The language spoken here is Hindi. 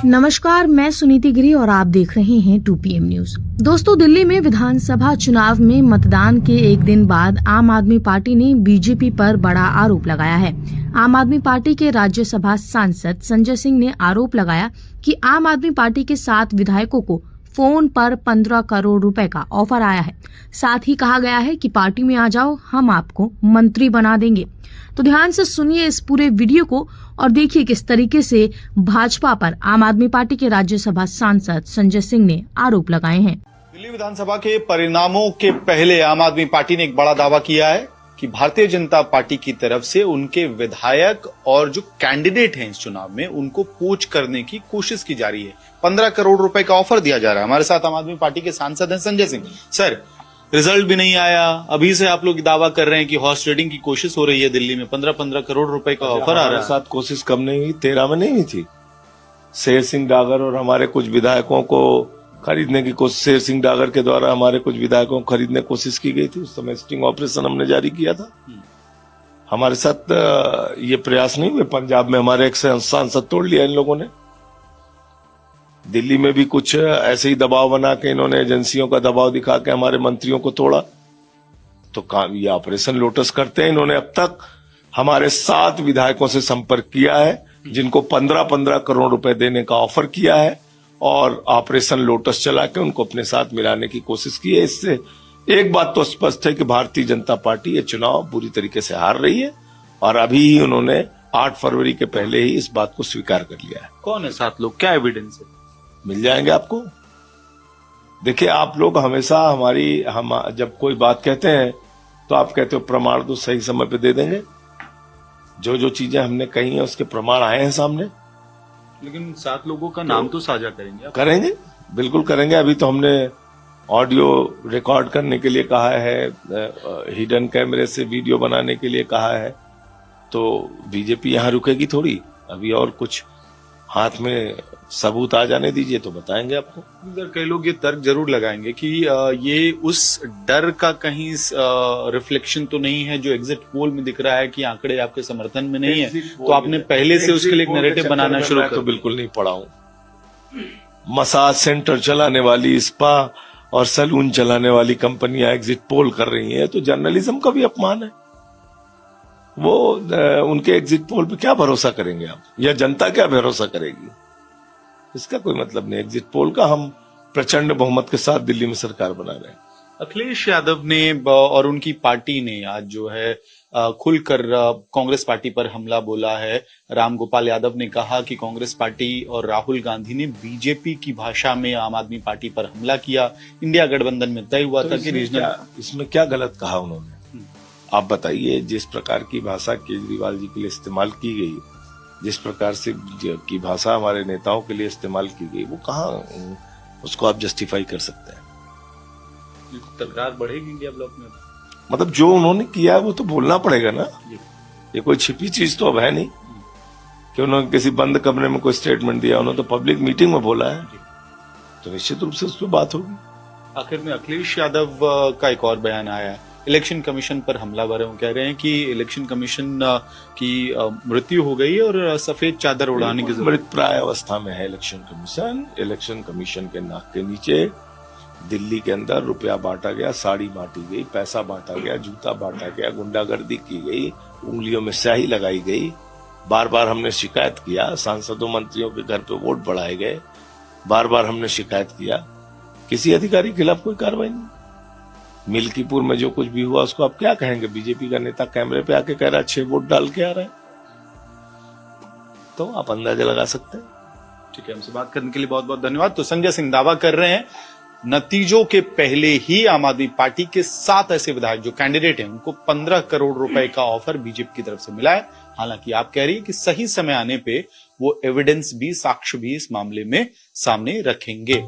नमस्कार, मैं सुनीति गिरी और आप देख रहे हैं 2PM न्यूज। दोस्तों, दिल्ली में विधानसभा चुनाव में मतदान के एक दिन बाद आम आदमी पार्टी ने बीजेपी पर बड़ा आरोप लगाया है। आम आदमी पार्टी के राज्यसभा सांसद संजय सिंह ने आरोप लगाया कि आम आदमी पार्टी के 7 विधायकों को फोन पर 15 करोड़ रुपए का ऑफर आया है। साथ ही कहा गया है कि पार्टी में आ जाओ, हम आपको मंत्री बना देंगे। तो ध्यान से सुनिए इस पूरे वीडियो को और देखिए किस तरीके से भाजपा पर आम आदमी पार्टी के राज्यसभा सांसद संजय सिंह ने आरोप लगाए हैं। दिल्ली विधानसभा के परिणामों के पहले आम आदमी पार्टी ने एक बड़ा दावा किया है कि भारतीय जनता पार्टी की तरफ से उनके विधायक और जो कैंडिडेट हैं इस चुनाव में उनको पोच करने की कोशिश की जा रही है। 15 करोड़ रुपए का ऑफर दिया जा रहा है। हमारे साथ आम आदमी पार्टी के सांसद हैं संजय सिंह। सर, रिजल्ट भी नहीं आया, अभी से आप लोग दावा कर रहे हैं कि हॉर्स ट्रेडिंग की कोशिश हो रही है दिल्ली में। 15 करोड़ रुपए का ऑफर आ रहा है। साथ कोशिश कम नहीं हुई, 13 में नहीं हुई थी। शेर सिंह डागर और हमारे कुछ विधायकों को खरीदने की कोशिश, शेर सिंह डागर के द्वारा हमारे कुछ विधायकों को खरीदने की कोशिश की गई थी। उस समय स्टिंग ऑपरेशन हमने जारी किया था। हमारे साथ ये प्रयास नहीं हुए। पंजाब में हमारे एक सांसद तोड़ लिया इन लोगों ने। दिल्ली में भी कुछ ऐसे ही दबाव बना के इन्होंने एजेंसियों का दबाव दिखा के हमारे मंत्रियों को तोड़ा। तो काम ये ऑपरेशन लोटस करते हैं। इन्होंने अब तक हमारे 7 विधायकों से संपर्क किया है जिनको 15 करोड़ रुपए देने का ऑफर किया है और ऑपरेशन लोटस चला के उनको अपने साथ मिलाने की कोशिश की है। इससे एक बात तो स्पष्ट है कि भारतीय जनता पार्टी ये चुनाव बुरी तरीके से हार रही है और अभी ही उन्होंने 8 फरवरी के पहले ही इस बात को स्वीकार कर लिया है। कौन है 7 लोग, क्या एविडेंस है? मिल जाएंगे आपको। देखिए, आप लोग हमेशा हम जब कोई बात कहते हैं तो आप कहते हो प्रमाण तो सही समय पे दे देंगे। जो जो चीजें हमने कही हैं उसके प्रमाण आए हैं सामने। लेकिन 7 लोगों का नाम तो साझा करेंगे आप? करेंगे, बिल्कुल करेंगे। अभी तो हमने ऑडियो रिकॉर्ड करने के लिए कहा है, हिडन कैमरे से वीडियो बनाने के लिए कहा है। तो बीजेपी यहां रुकेगी थोड़ी। अभी और कुछ हाथ में सबूत आ जाने दीजिए तो बताएंगे आपको। इधर कई लोग ये तर्क जरूर लगाएंगे कि ये उस डर का कहीं रिफ्लेक्शन तो नहीं है जो एग्जिट पोल में दिख रहा है कि आंकड़े आपके समर्थन में नहीं है, तो आपने पहले से उसके लिए एक नैरेटिव बनाना शुरू कर? तो बिल्कुल नहीं पढ़ा हूं। मसाज सेंटर चलाने वाली, स्पा और सैलून चलाने वाली कंपनियां एग्जिट पोल कर रही हैं, तो जर्नलिज्म का भी अपमान है। वो उनके एग्जिट पोल पे क्या भरोसा करेंगे आप, या जनता क्या भरोसा करेगी? इसका कोई मतलब नहीं। एग्जिट पोल का हम प्रचंड बहुमत के साथ दिल्ली में सरकार बना रहे हैं। अखिलेश यादव ने और उनकी पार्टी ने आज जो है खुलकर कांग्रेस पार्टी पर हमला बोला है। राम गोपाल यादव ने कहा कि कांग्रेस पार्टी और राहुल गांधी ने बीजेपी की भाषा में आम आदमी पार्टी पर हमला किया। इंडिया गठबंधन में तय हुआ था कि रीजनल। इसमें क्या गलत कहा उन्होंने? आप बताइए। जिस प्रकार की भाषा केजरीवाल जी के लिए इस्तेमाल की गई, जिस प्रकार से की भाषा हमारे नेताओं के लिए इस्तेमाल की गई, वो कहाँ उसको आप जस्टिफाई कर सकते हैं? तकरार बढ़ेगी इंडिया ब्लॉक में। मतलब जो उन्होंने किया है वो तो बोलना पड़ेगा ना। ये कोई छिपी चीज तो अब है नहीं कि उन्होंने किसी बंद कमरे में कोई स्टेटमेंट दिया। उन्होंने तो पब्लिक मीटिंग में बोला है, तो निश्चित रूप से उस पर बात होगी। आखिर में अखिलेश यादव का एक और बयान आया है। इलेक्शन कमीशन पर हमलावर हैं। वो कह रहे हैं कि इलेक्शन कमीशन की मृत्यु हो गई और सफेद चादर उड़ाने की जरूरत। मृत प्राय अवस्था में है इलेक्शन कमीशन। इलेक्शन कमीशन के नाक के नीचे दिल्ली के अंदर रुपया बांटा गया, साड़ी बांटी गई, पैसा बांटा गया, जूता बांटा गया, गुंडागर्दी की गई, उंगलियों में स्याही लगाई गई। बार बार हमने शिकायत किया। सांसदों मंत्रियों के घर पे वोट बढ़ाए गए। बार बार हमने शिकायत किया। किसी अधिकारी के खिलाफ कोई कार्रवाई नहीं। मिल्कीपुर में जो कुछ भी हुआ उसको आप क्या कहेंगे? बीजेपी का नेता कैमरे पे आके कह रहा है 6 वोट डाल के आ रहा है, तो आप अंदाजा लगा सकते हैं। ठीक है, हमसे बात करने के लिए बहुत बहुत धन्यवाद। तो संजय सिंह दावा कर रहे हैं नतीजों के पहले ही आम आदमी पार्टी के 7 ऐसे विधायक जो कैंडिडेट हैं उनको 15 करोड़ रुपए का ऑफर बीजेपी की तरफ से मिला है। हालांकि आप कह रही है कि सही समय आने पे वो एविडेंस भी, साक्ष्य भी इस मामले में सामने रखेंगे।